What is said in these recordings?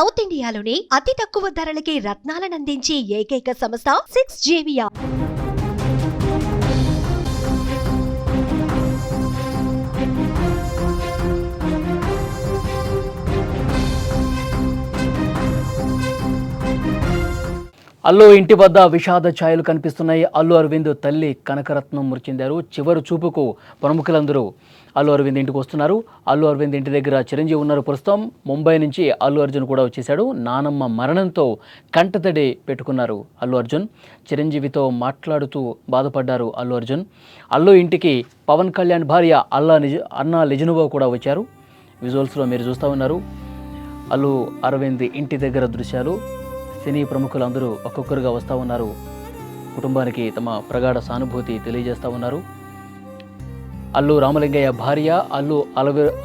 South ఇండియాలోని అతి తక్కువ ధరలకి రత్నాలనందించే ఏకైక సంస్థ 6JVR. అల్లు ఇంటి వద్ద విషాద ఛాయలు కనిపిస్తున్నాయి. అల్లు అరవింద్ తల్లి కనకరత్నం మృతి చెందారు. చివరి చూపుకు ప్రముఖులందరూ అల్లు అరవింద్ ఇంటికి వస్తున్నారు. అల్లు అరవింద్ ఇంటి దగ్గర చిరంజీవి ఉన్నారు. ప్రస్తుతం ముంబై నుంచి అల్లు అర్జున్ కూడా వచ్చేశాడు. నానమ్మ మరణంతో కంటతడి పెట్టుకున్నారు అల్లు అర్జున్. చిరంజీవితో మాట్లాడుతూ బాధపడ్డారు అల్లు అర్జున్. అల్లు ఇంటికి పవన్ కళ్యాణ్ భార్య అన్నా లెజినోవా కూడా వచ్చారు. విజువల్స్లో మీరు చూస్తూ ఉన్నారు అల్లు అరవింద్ ఇంటి దగ్గర దృశ్యాలు. సినీ ప్రముఖులు అందరూ ఒక్కొక్కరుగా వస్తూ ఉన్నారు. కుటుంబానికి తమ ప్రగాఢ సానుభూతి తెలియజేస్తూ ఉన్నారు. అల్లు రామలింగయ్య భార్య అల్లు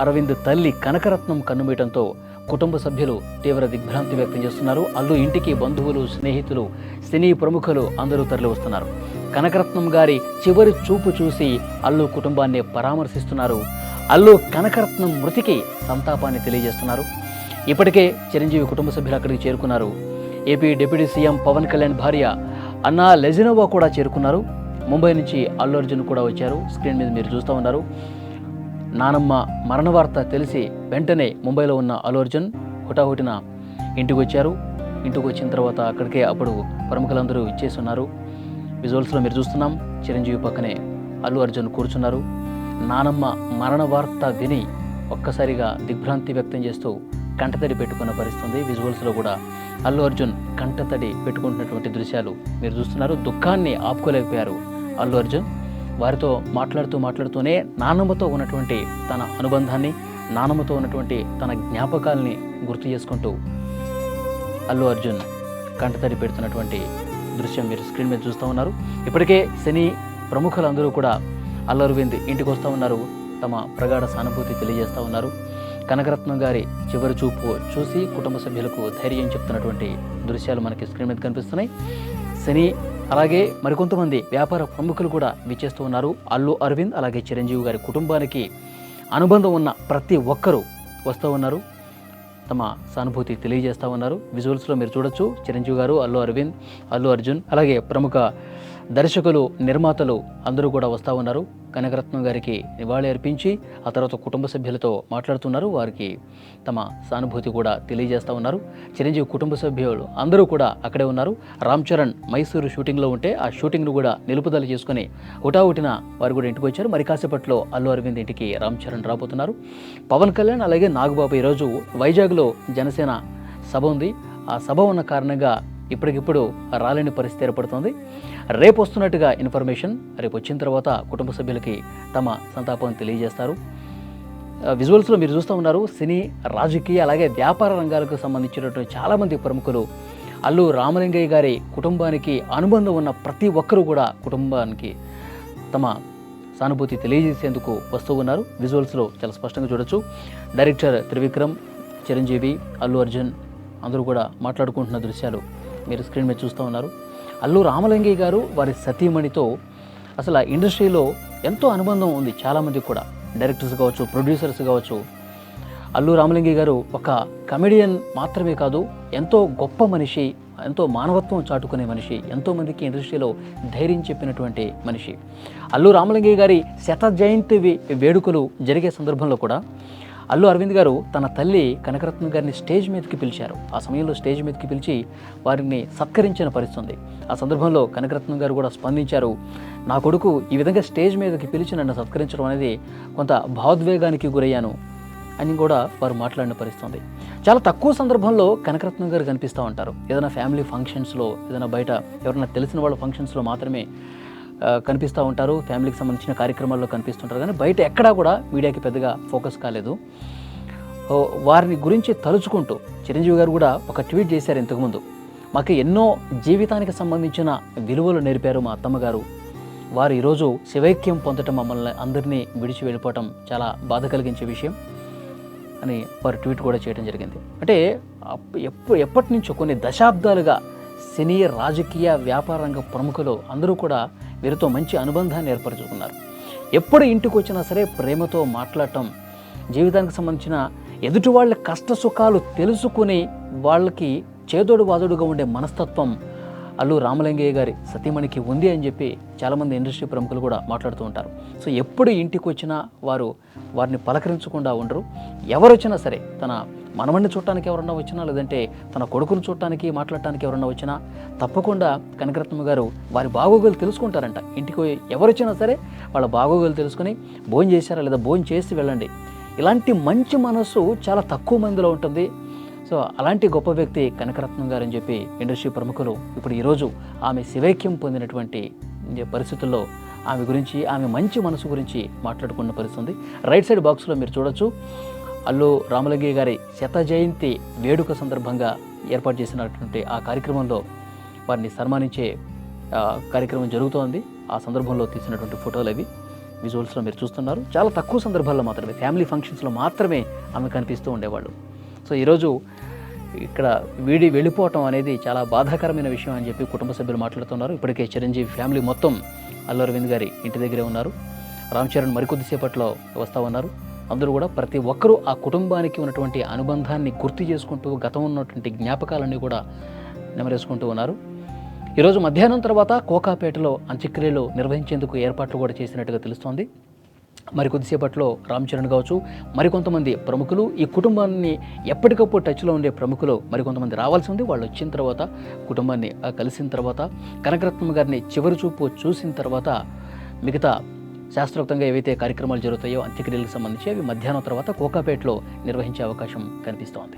అరవింద్ తల్లి కనకరత్నం కన్నుమీయటంతో కుటుంబ సభ్యులు తీవ్ర దిగ్భ్రాంతి వ్యక్తం చేస్తున్నారు. అల్లు ఇంటికి బంధువులు, స్నేహితులు, సినీ ప్రముఖులు అందరూ తరలి వస్తున్నారు. కనకరత్నం గారి చివరి చూపు చూసి అల్లు కుటుంబాన్ని పరామర్శిస్తున్నారు. అల్లు కనకరత్నం మృతికి సంతాపాన్ని తెలియజేస్తున్నారు. ఇప్పటికే చిరంజీవి కుటుంబ సభ్యులు అక్కడికి చేరుకున్నారు. AP deputy CM Pawan Kalyan భార్య అన్నా లెజినోవా కూడా చేరుకున్నారు. ముంబై నుంచి అల్లు అర్జున్ కూడా వచ్చారు. స్క్రీన్ మీద మీరు చూస్తూ ఉన్నారు. నానమ్మ మరణ వార్త తెలిసి వెంటనే ముంబైలో ఉన్న అల్లు అర్జున్ హుటాహుటిన ఇంటికి వచ్చారు. ఇంటికి వచ్చిన తర్వాత అక్కడికే అప్పుడు ప్రముఖులందరూ ఇచ్చేసి ఉన్నారు. విజువల్స్లో మీరు చూస్తున్నాం. చిరంజీవి పక్కనే అల్లు అర్జున్ కూర్చున్నారు. నానమ్మ మరణ వార్త విని ఒక్కసారిగా దిగ్భ్రాంతి వ్యక్తం చేస్తూ కంటతడి పెట్టుకున్న పరిస్థితుంది. విజువల్స్లో కూడా అల్లు అర్జున్ కంటతడి పెట్టుకుంటున్నటువంటి దృశ్యాలు మీరు చూస్తున్నారు. దుఃఖాన్ని ఆపుకోలేకపోయారు అల్లు అర్జున్. వారితో మాట్లాడుతూనే నానమ్మతో ఉన్నటువంటి తన అనుబంధాన్ని, నానమ్మతో ఉన్నటువంటి తన జ్ఞాపకాల్ని గుర్తు చేసుకుంటూ అల్లు అర్జున్ కంటతడి పెడుతున్నటువంటి దృశ్యం మీరు స్క్రీన్ మీద చూస్తూ ఉన్నారు. ఇప్పటికే సినీ ప్రముఖులందరూ కూడా అల్లు అరవింద్ ఇంటికి వస్తూ ఉన్నారు. తమ ప్రగాఢ సానుభూతి తెలియజేస్తూ ఉన్నారు. కనకరత్నం గారి చివరి చూపు చూసి కుటుంబ సభ్యులకు ధైర్యం చెప్తున్నటువంటి దృశ్యాలు మనకి స్క్రీన్ మీద కనిపిస్తున్నాయి. సినీ అలాగే మరికొంతమంది వ్యాపార ప్రముఖులు కూడా విచ్చేస్తూ ఉన్నారు. అల్లు అరవింద్ అలాగే చిరంజీవి గారి కుటుంబానికి అనుబంధం ఉన్న ప్రతి ఒక్కరూ వస్తూ ఉన్నారు. తమ సానుభూతి తెలియజేస్తూ ఉన్నారు. విజువల్స్లో మీరు చూడొచ్చు. చిరంజీవి గారు, అల్లు అరవింద్, అల్లు అర్జున్ అలాగే ప్రముఖ దర్శకులు, నిర్మాతలు అందరూ కూడా వస్తూ ఉన్నారు. కనకరత్నం గారికి నివాళి అర్పించి ఆ తర్వాత కుటుంబ సభ్యులతో మాట్లాడుతున్నారు. వారికి తమ సానుభూతి కూడా తెలియజేస్తూ ఉన్నారు. చిరంజీవి కుటుంబ సభ్యులు అందరూ కూడా అక్కడే ఉన్నారు. రామ్ చరణ్ మైసూరు షూటింగ్లో ఉంటే ఆ షూటింగ్ను కూడా నిలుపుదల చేసుకుని హుటాహుటిన వారు కూడా ఇంటికి వచ్చారు. మరి కాసేపట్లో అల్లు అరవింద్ ఇంటికి రామ్ చరణ్ రాబోతున్నారు. పవన్ కళ్యాణ్ అలాగే నాగబాబు ఈరోజు వైజాగ్లో జనసేన సభ ఉంది. ఆ సభ ఉన్న కారణంగా ఇప్పటికిప్పుడు రాలేని పరిస్థితి ఏర్పడుతుంది. రేపు వస్తున్నట్టుగా ఇన్ఫర్మేషన్. రేపు వచ్చిన తర్వాత కుటుంబ సభ్యులకి తమ సంతాపం తెలియజేస్తారు. విజువల్స్లో మీరు చూస్తూ ఉన్నారు. సినీ, రాజకీయ అలాగే వ్యాపార రంగాలకు సంబంధించినటువంటి చాలామంది ప్రముఖులు అల్లు రామలింగయ్య గారి కుటుంబానికి అనుబంధం ఉన్న ప్రతి ఒక్కరూ కూడా కుటుంబానికి తమ సానుభూతి తెలియజేసేందుకు వస్తూ ఉన్నారు. విజువల్స్లో చాలా స్పష్టంగా చూడొచ్చు. డైరెక్టర్ త్రివిక్రమ్, చిరంజీవి, అల్లు అర్జున్ అందరూ కూడా మాట్లాడుకుంటున్న దృశ్యాలు మీరు స్క్రీన్ మీద చూస్తూ ఉన్నారు. అల్లు రామలింగయ్య గారు వారి సతీమణితో అసలు ఇండస్ట్రీలో ఎంతో అనుబంధం ఉంది. చాలామందికి కూడా డైరెక్టర్స్ కావచ్చు, ప్రొడ్యూసర్స్ కావచ్చు. అల్లు రామలింగయ్య గారు ఒక కమెడియన్ మాత్రమే కాదు, ఎంతో గొప్ప మనిషి, ఎంతో మానవత్వం చాటుకునే మనిషి, ఎంతోమందికి ఇండస్ట్రీలో ధైర్యం చెప్పినటువంటి మనిషి. అల్లు రామలింగయ్య గారి శత జయంతి వేడుకలు జరిగే సందర్భంలో కూడా అల్లు అరవింద్ గారు తన తల్లి కనకరత్నం గారిని స్టేజ్ మీదకి పిలిచారు. ఆ సమయంలో స్టేజ్ మీదకి పిలిచి వారిని సత్కరించిన పరిస్థితుంది. ఆ సందర్భంలో కనకరత్నం గారు కూడా స్పందించారు. నా కొడుకు ఈ విధంగా స్టేజ్ మీదకి పిలిచి నన్ను సత్కరించడం అనేది కొంత భావోద్వేగానికి గురయ్యాను అని కూడా వారు మాట్లాడిన పరిస్థితుంది. చాలా తక్కువ సందర్భంలో కనకరత్నం గారు కనిపిస్తూ ఉంటారు. ఏదైనా ఫ్యామిలీ ఫంక్షన్స్లో, ఏదైనా బయట ఎవరైనా తెలిసిన వాళ్ళ ఫంక్షన్స్లో మాత్రమే కనిపిస్తూ ఉంటారు. ఫ్యామిలీకి సంబంధించిన కార్యక్రమాల్లో కనిపిస్తుంటారు. కానీ బయట ఎక్కడా కూడా మీడియాకి పెద్దగా ఫోకస్ కాలేదు. వారిని గురించి తలుచుకుంటూ చిరంజీవి గారు కూడా ఒక ట్వీట్ చేశారు ఇంతకుముందు. మాకు ఎన్నో జీవితానికి సంబంధించిన విలువలు నేర్పారు మా అత్తమ్మగారు. వారు ఈరోజు శివైక్యం పొందటం, మమ్మల్ని అందరినీ విడిచి వెళ్ళిపోవటం చాలా బాధ కలిగించే విషయం అని వారు ట్వీట్ కూడా చేయడం జరిగింది. అంటే ఎప్పటి నుంచో కొన్ని దశాబ్దాలుగా సినీ, రాజకీయ, వ్యాపార రంగ ప్రముఖులు అందరూ కూడా వీరితో మంచి అనుబంధాన్ని ఏర్పరచుకున్నారు. ఎప్పుడు ఇంటికి వచ్చినా సరే ప్రేమతో మాట్లాడటం, జీవితానికి సంబంధించిన ఎదుటి వాళ్ళ కష్ట సుఖాలు తెలుసుకుని వాళ్ళకి చేదోడు వాదోడుగా ఉండే మనస్తత్వం అల్లు రామలింగయ్య గారి సతీమణికి ఉంది అని చెప్పి చాలామంది ఇండస్ట్రీ ప్రముఖులు కూడా మాట్లాడుతూ ఉంటారు. సో ఎప్పుడు ఇంటికి వచ్చినా వారిని పలకరించకుండా ఉండరు. ఎవరు వచ్చినా సరే, తన మనవడిని చూడటానికి ఎవరన్నా వచ్చినా, లేదంటే తన కొడుకును చూడటానికి మాట్లాడటానికి ఎవరన్నా వచ్చినా తప్పకుండా కనకరత్నమ్మ గారు వారి బాగోగులు తెలుసుకుంటారంట. ఇంటికి ఎవరు వచ్చినా సరే వాళ్ళ బాగోగులు తెలుసుకుని భోజనం చేశారా లేదా భోజనం చేసి వెళ్ళండి. ఇలాంటి మంచి మనసు చాలా తక్కువ మందిలో ఉంటుంది. సో అలాంటి గొప్ప వ్యక్తి కనకరత్నం గారు అని చెప్పి ఇండస్ట్రీ ప్రముఖులు ఇప్పుడు ఈరోజు ఆమె శివైక్యం పొందినటువంటి పరిస్థితుల్లో ఆమె గురించి, ఆమె మంచి మనసు గురించి మాట్లాడుకున్న పరిస్థితి ఉంది. రైట్ సైడ్ బాక్స్లో మీరు చూడొచ్చు, అల్లు రామలింగయ్య గారి శత జయంతి వేడుక సందర్భంగా ఏర్పాటు చేసినటువంటి ఆ కార్యక్రమంలో వారిని సన్మానించే కార్యక్రమం జరుగుతోంది. ఆ సందర్భంలో తీసినటువంటి ఫోటోలు అవి విజువల్స్లో మీరు చూస్తున్నారు. చాలా తక్కువ సందర్భాల్లో మాత్రమే, ఫ్యామిలీ ఫంక్షన్స్లో మాత్రమే ఆమె కనిపిస్తూ ఉండేవాళ్ళు. సో ఈరోజు ఇక్కడ వెళ్ళిపోవటం అనేది చాలా బాధాకరమైన విషయం అని చెప్పి కుటుంబ సభ్యులు మాట్లాడుతున్నారు. ఇప్పటికే చిరంజీవి ఫ్యామిలీ మొత్తం అల్లు అరవింద్ గారి ఇంటి దగ్గరే ఉన్నారు. రామ్ చరణ్ మరికొద్దిసేపట్లో వస్తూ ఉన్నారు. అందరూ కూడా ప్రతి ఒక్కరూ ఆ కుటుంబానికి ఉన్నటువంటి అనుబంధాన్ని గుర్తు చేసుకుంటూ గతం ఉన్నటువంటి జ్ఞాపకాలన్నీ కూడా నెమరేసుకుంటూ ఉన్నారు. ఈరోజు మధ్యాహ్నం తర్వాత కోకాపేటలో అంత్యక్రియలు నిర్వహించేందుకు ఏర్పాట్లు కూడా చేసినట్టుగా తెలుస్తోంది. మరికొద్దిసేపట్లో రామ్ చరణ్ కావచ్చు, మరికొంతమంది ప్రముఖులు, ఈ కుటుంబాన్ని ఎప్పటికప్పుడు టచ్లో ఉండే ప్రముఖులు మరికొంతమంది రావాల్సి ఉంది. వాళ్ళు వచ్చిన తర్వాత, కుటుంబాన్ని కలిసిన తర్వాత, కనకరత్నమ్మ గారిని చివరి చూపు చూసిన తర్వాత మిగతా శాస్త్రోక్తంగా ఏవైతే కార్యక్రమాలు జరుగుతాయో అంత్యక్రియలకు సంబంధించి అవి మధ్యాహ్నం తర్వాత కోకాపేటలో నిర్వహించే అవకాశం కనిపిస్తోంది.